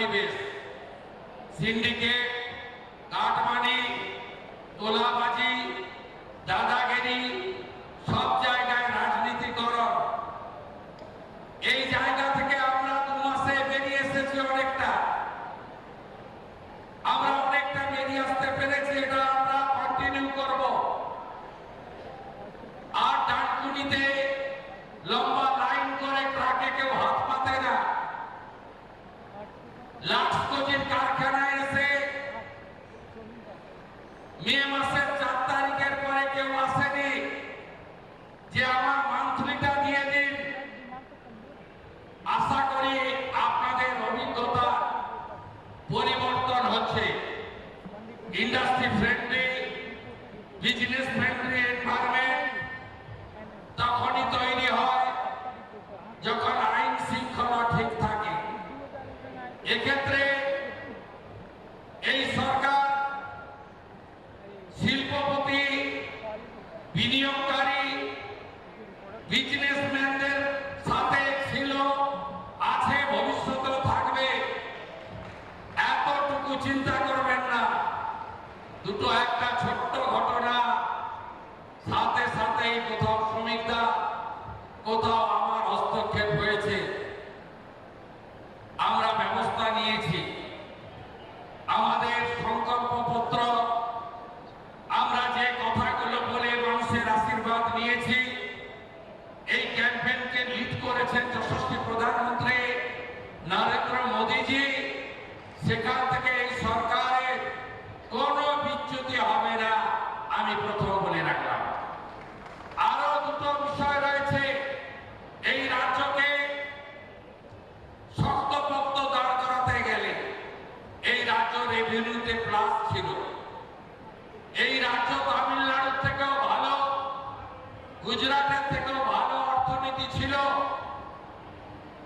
পরিবেশ, syndicate, cut money, তোলাবাজি, দাদাগিরি, সব জায়গায় রাজনীতিকরণ। এই জায়গা থেকে আমরা 2 মাসে বেরিয়ে এসেছি অনেকটা, আমরা অনেকটা বেরিয়ে আসতে পেরেছি। এটা আমরা কন্টিনিউ করব। আর ডানকুনিতে লম্বা লাইন করে ট্রাকে কেউ হাত পাতে না। লাক্সকোজির কারখানায় এসে মে মাসের 4 তারিখের পরে কেউ আসেনি যে আমার মান্থলিটা দিয়ে দিন। আশা করি আপনাদের অভিজ্ঞতা পরিবর্তন হচ্ছে। Industry friendly, business friendly environment তখনই তৈরি হয় যখন আইন শৃঙ্খলা ঠিক থাকে। এক্ষেত্রে এই সরকার শিল্পপতি, বিনিয়োগকারী, বিজনেসম্যানদের সাথে ছিল, আছে, ভবিষ্যতেও থাকবে। এতটুকু চিন্তা করবেন না। দুটো একটা ছোট্ট ঘটনা, সাথে সাথেই কোথাও শ্রমিকরা, কোথাও আমার হস্তক্ষেপ হয়েছে, আমরা ব্যবস্থা নিয়েছি। আমাদের সংকল্পপত্র, আমরা যে কথাগুলো বলে মানুষের আশীর্বাদ নিয়েছি, এই ক্যাম্পেইনকে লিড করেছেন যশস্বী প্রধানমন্ত্রী নরেন্দ্র মোদীজি। সেখান থেকে এই সরকারের কোনো বিচ্যুতি হবে না, আমি প্রথম বলে রাখলাম। আরো দুটো বিষয় রয়েছে। এই রাজ্যকে শক্তপোক্ত দাঁড় করাতে গেলে এই রাজ্য রেভিনিউতে প্লাস ছিল। এই রাজ্য তামিলনাড়ুর থেকেও ভালো, গুজরাটের থেকেও ভালো অর্থনীতি ছিল।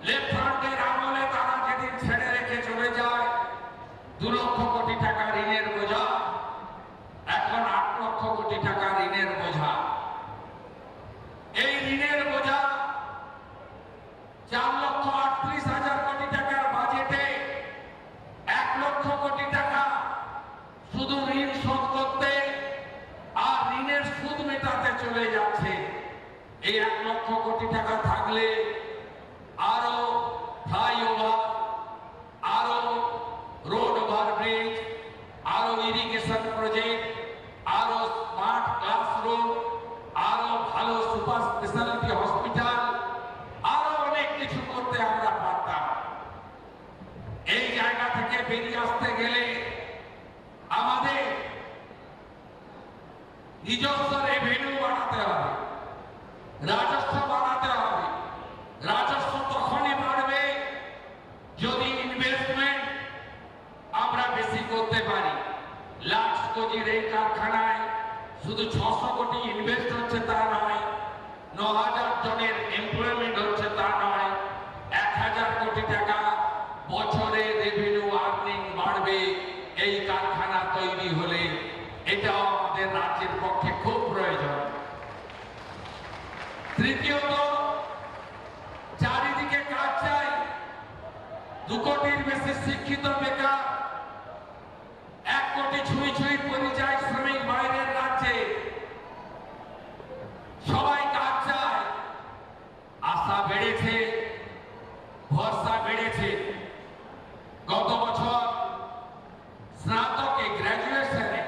লেফট ফ্রন্টের আমলে তারা যেদিন ছেড়ে রেখে চলে যায়, 2 লক্ষ কোটি টাকা ঋণের বোঝা, এখন 8 লক্ষ কোটি টাকা ঋণের বোঝা। এই ঋণের বোঝা 4,38,000 কোটি টাকার বাজেটে 1 লক্ষ কোটি টাকা শুধু ঋণ শোধ করতে আর ঋণের সুদ মেটাতে চলে যাচ্ছে। এই 1 লক্ষ কোটি টাকা থাকলে আরো ফ্লাইওভার, আরো রোড ওভারব্রিজ, আরো ইরিগেশন প্রজেক্ট, আরো স্মার্ট ক্লাসরুম, আরো ভালো সুপার স্পেশালিটি হসপিটাল, আরো অনেক কিছু করতে আমরা পারতাম। এই জায়গা থেকে বেরিয়ে আসতে গেলে আমাদের নিজস্ব রেভিনিউ বাড়াতে হবে, রাজস্ব বাড়াতে হবে। রাজস্ব তখনই বাড়বে যদি ইনভেস্টমেন্ট আমরা বেশি করতে পারি। লাক্সকোজির এই কারখানায় শুধু 600 কোটি ইনভেস্ট হচ্ছে তা নয়, 9,000 জনের এমপ্লয়মেন্ট হচ্ছে তা নয়, 1,000 কোটি টাকা বছরে রেভিনিউ আর্নিং বাড়বে এই কারখানা তৈরি হলে। এটাও আমাদের রাজ্যের পক্ষে খুব প্রয়োজন। তৃতীয়ত, চারিদিকে কাজ চাই। 2 কোটির বেশি শিক্ষিত বেকার, 1 কোটি ছুঁই ছুঁই পরিযায়ী শ্রমিক বাইরের রাজ্যে, সবাই কাজ চায়। আশা বেড়েছে, ভরসা বেড়েছে। গত বছর স্নাতকে, গ্র্যাজুয়েশনে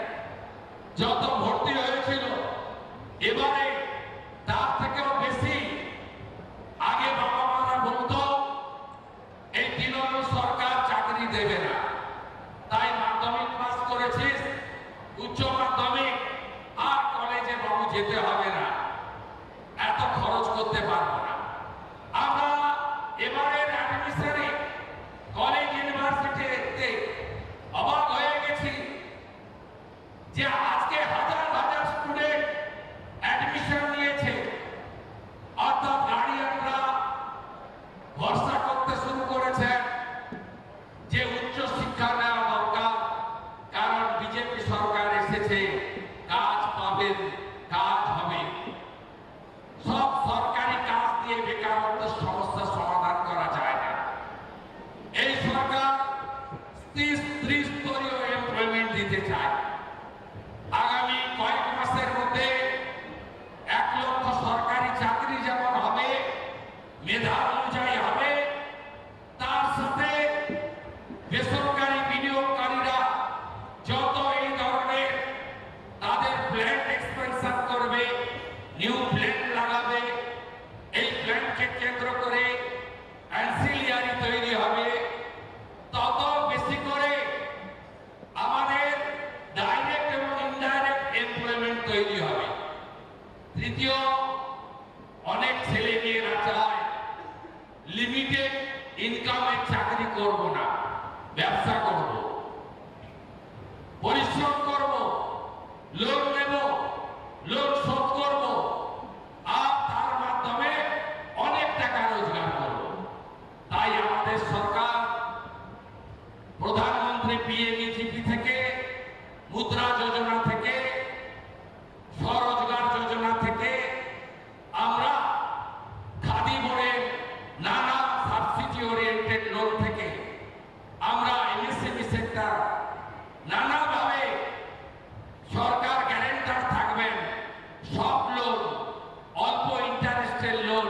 যত ভর্তি হয়েছিল, এবারে তার থেকেও বেশি। আগে বাবা মারা বলতো এই তৃণমূল সরকার চাকরি দেবে না, তাই মাধ্যমিক পাস করেছিস, উচ্চ মাধ্যমিক আর কলেজে বাবু যেতে হবে না, এত খরচ করতে পারবো না। আমরা এবারের অ্যাডমিশনে চাই। আগামী কয়েক মাসের মধ্যে 1 লক্ষ সরকারি চাকরি যেমন হবে, মেধা অনুযায়ী হবে, তার সাথে বেসরকারি বিনিয়োগকারীরা যত এই ধরনের তাদের প্ল্যান্ট এক্সপেনশন করবে, নিউ প্ল্যান্ট লাগাবে, এই প্ল্যান্টকে কেন্দ্র করে অ্যান্সিলিয়ারি তৈরি হবে, তত বেশি করে আমাদের ডাইরেক্ট এবং ইনডাইরেক্ট এমপ্লয়মেন্ট তৈরি হবে। তৃতীয়, অনেক ছেলে মেয়েরা চায় লিমিটেড ইনকামের চাকরি করব না, ব্যবসা করব, পরিশ্রম করব, লোন নেব, লোন শোধ করব, আর তার মাধ্যমে অনেক টাকা রোজগার করব। তাই আমাদের সরকার প্রধানমন্ত্রী পিএমইজিপি থেকে, মুদ্রা যোজনা থেকে, স্বরোজগার যোজনা থেকে, আমরা খাদি বোর্ডের নানা সাবসিডি ওরিয়েন্টেড লোন থেকে, আমরা এমএসএমই সেক্টর নানাভাবে সরকার গ্যারান্টার থাকবেন, সব লোন, অল্প ইন্টারেস্টের লোন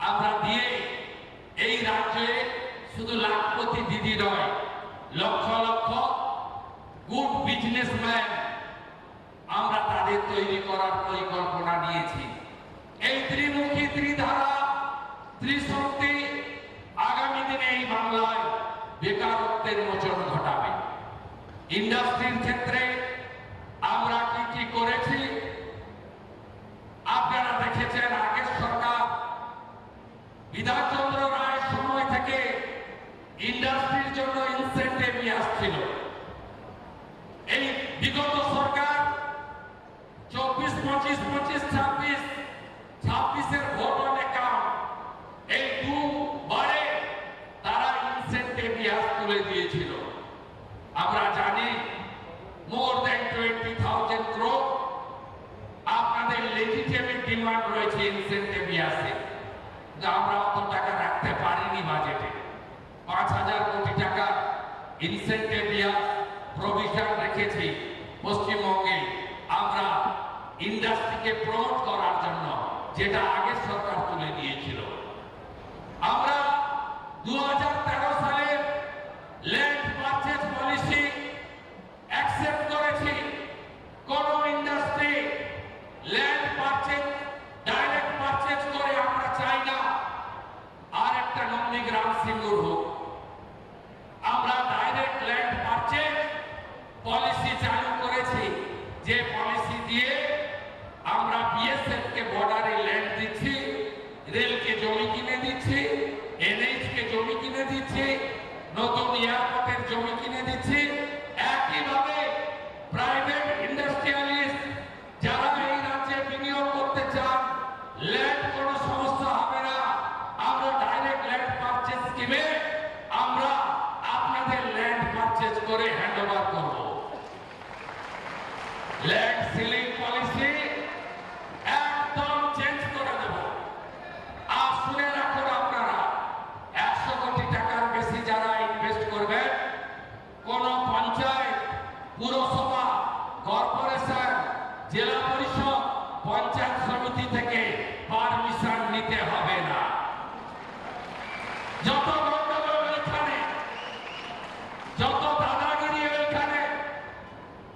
আমরা দিয়ে এই রাজ্যে শুধু লাখপতি দিদি নয়, লক্ষ লক্ষ গুড বিজনেসম্যান আমরা তাদের তৈরি করার পরিকল্পনা নিয়েছি। এই ত্রিমুখী, ত্রিধারা, ত্রিশক্তি আগামী দিনে এই বাংলায় বেকারত্বের মোচন ঘটাবে। ইন্ডাস্ট্রির ক্ষেত্রে আমরা কি কি করেছি আপনারা দেখেছেন। আগের সরকার বিধানচন্দ্র রায়ের সময় থেকে ইন্ডাস্ট্রির জন্য ইনসেন্টিভ নিয়ে আসছিল। এই বিগত সরকার 24, 25, 25, 26, 26-এর ভোট অন অ্যাকাউন্ট এই দুবারে তারা ইনসেন্টিভ তুলে দিয়েছিল। আমরা জানি মোর দ্যান 20,000 crore আপনাদের লেজিটিমেট ডিমান্ড রয়েছে ইনসেন্টিভ আসে, আমরা অত টাকা রাখতে পারিনি বাজেটে। 5,000 কোটি টাকা ইনসেন্টিভ প্রভিশন রেখেছি পশ্চিমবঙ্গে আমরা ইন্ডাস্ট্রিকে প্রমোট করার জন্য, যেটা আগের সরকার তুলে দিয়েছিল। আমরা 2013 সালে ল্যান্ড পারচেজ পলিসি অ্যাকসেপ্ট করেছি। কোন industry land purchase direct purchase করে আমরা চাই না আর একটা নন্দীগ্রাম সিঙ্গুর হোক। আমরা ডাইরেক্ট ল্যান্ড পারচেজ পলিসি চালু করেছি, যে পলিসি দিয়ে আমরা বিএসএফ কে বর্ডারে ল্যান্ড দিচ্ছি, রেলকে জমি কিনে দিচ্ছি, এনএইচ কে জমি কিনে দিচ্ছি, নতুন এয়ারপোর্টের জমি কিনে দিচ্ছি। একইভাবে প্রাইভেট ইন্ডাস্ট্রিয়ালিস্ট যারা এই রাজ্যে বিনিয়োগ করতে চান, ল্যান্ড কোনো সমস্যা হবে না। আমরা ডাইরেক্ট ল্যান্ড পারচেজ স্কিমে আমরা আপনাদের ল্যান্ড পারচেজ করে হ্যান্ডওভার করব। ল্যান্ড সিলিং পলিসি একদম চেঞ্জ করে দেব। আর শুনে রাখুন আপনারা, 100 কোটি টাকার বেশি যারা ইনভেস্ট করবেন, কোন পঞ্চায়েত, পুরসভা, কর্পোরেশন, জেলা পরিষদ, পঞ্চায়েত সমিতি থেকে পারমিশন নিতে হবে না। যত গন্ডগোল ওইখানে, যত দাদাগিরি ওইখানে,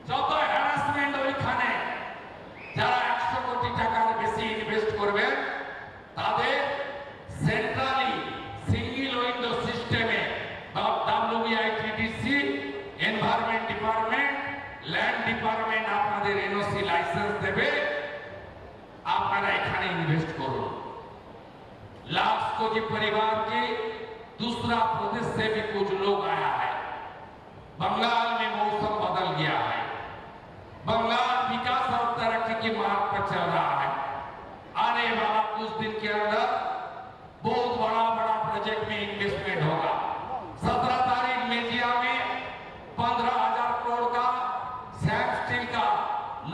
যত হ্যারাসমেন্ট ওইখানে, যারা 100 কোটি টাকার বেশি ইনভেস্ট করবেন তাদের সেন্ট্রালি সিঙ্গেল উইন্ডো সিস্টেমে WBITDC, environment department, land department আপনাদের এনওসি লাইসেন্স দেবে, আপনারা এখানে इन्वेस्ट करो। लाखों के परिवार के दूसरा प्रदेश से भी कुछ लोग आया है। बंगाल में मौसम बदल गया है, बंगाल विकास और तरक्की की मार्ग पर चल रहा है। आने वाला कुछ दिन के अंदर बहुत बड़ा बड़ा प्रोजेक्ट में इन्वेस्टमेंट होगा। 17 तारीख मेजिया में 15,000 करोड़ का सैप स्टील का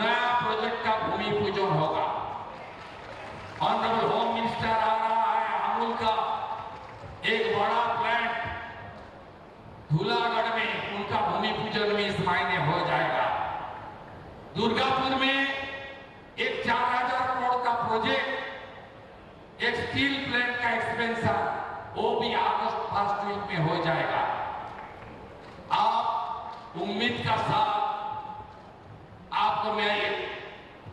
नया प्रोजेक्ट का भूमि पूजन होगा। ऑनरेबल होम मिनिस्टर आ रहा है, अमूल का एक बड़ा प्लांट धूलागढ़ में, उनका भूमि पूजन भी इस महीने हो जाएगा। दुर्गापुर में एक 4000 करोड़ का प्रोजेक्ट, एक स्टील प्लांट का एक्सपेंशन, वो भी अगस्त फर्स्ट वीक में हो जाएगा। आप उम्मीद का साथ आपको मैं एक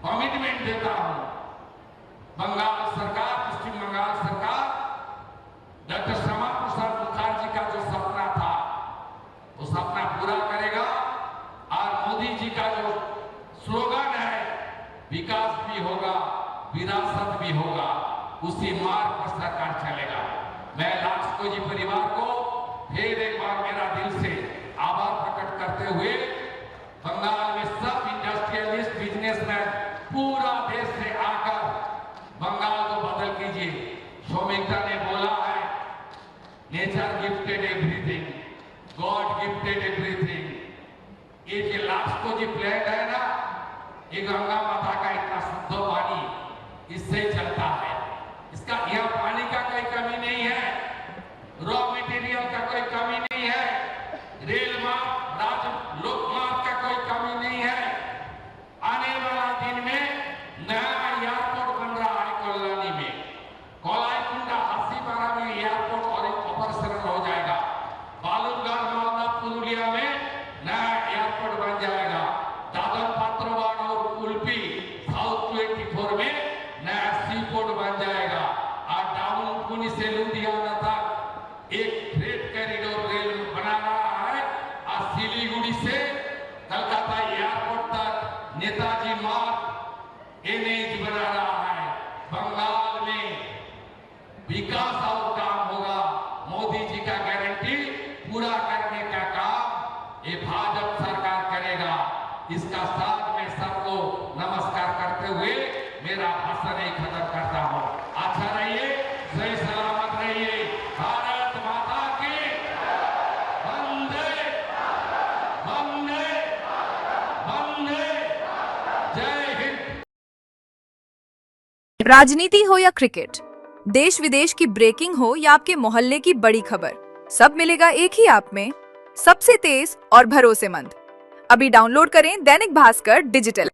कमिटमेंट देता हूं, बंगाल सरकार, पश्चिम बंगाल सरकार डॉक्टर श्यामा प्रसाद मुखर्जी का जो सपना था वो सपना पूरा करेगा। और मोदी जी का जो स्लोगन है, विकास भी होगा, विरासत भी होगा, उसी मार्ग पर सरकार चलेगा। मैं लाक्सको जी परिवार को फिर एक बार मेरा दिल से आभार प्रकट करते हुए बंगाल में सब इंडस्ट्रियलिस्ट, बिजनेसमैन पूरा देश से आकर बंगाल को बदल कीजिए। सौमित्रा ने बोला है, nature gifted everything, God gifted everything. ये जो लाक्सको जी प्लांट है ना, ये गंगा माता का इतना शुद्ध पानी इससे चलता है। इसका यहाँ पानी का कोई कमी नहीं है, रॉ मटेरियल का कोई कमी नहीं है, रेल मार्ग, लोक मार्ग का कोई कमी नहीं है। आने वाला दिन में नया एयरपोर्ट बन रहा है कल्याणी में, कोलाईकुंडा हासीपारा में एयरपोर्ट और ऑपरेशनल हो जाएगा। बालूरघाट, मालदा, पुरुलिया में नया एयरपोर्ट बन जाएगा। दादर, पात्रवाड़ और उल्पी साउथ 24 में नया सी पोर्ट बन जाएगा। और टाउन पुणे से लुधियाना तक एक फ्रेट कॉरिडोर रेल बना रहा है। और सिलीगुड़ी से कलकत्ता एयरपोर्ट तक नेताजी मार्ग एनएच बना रहा है। बंगाल में विकास और काम होगा। मोदी जी का गारंटी पूरा करने का काम ये भाजपा सरकार करेगा। इसका साथ में सबको नमस्कार करते हुए मेरा भाषण ही खत्म करता हूं। अच्छा रहिए, सही सलामत रहिए। भारत माता की वंदे वंदे वंदे, जय हिंद। राजनीति हो या क्रिकेट, देश विदेश की ब्रेकिंग हो या आपके मोहल्ले की बड़ी खबर, सब मिलेगा एक ही ऐप में, सबसे तेज और भरोसेमंद। अभी डाउनलोड करें दैनिक भास्कर डिजिटल।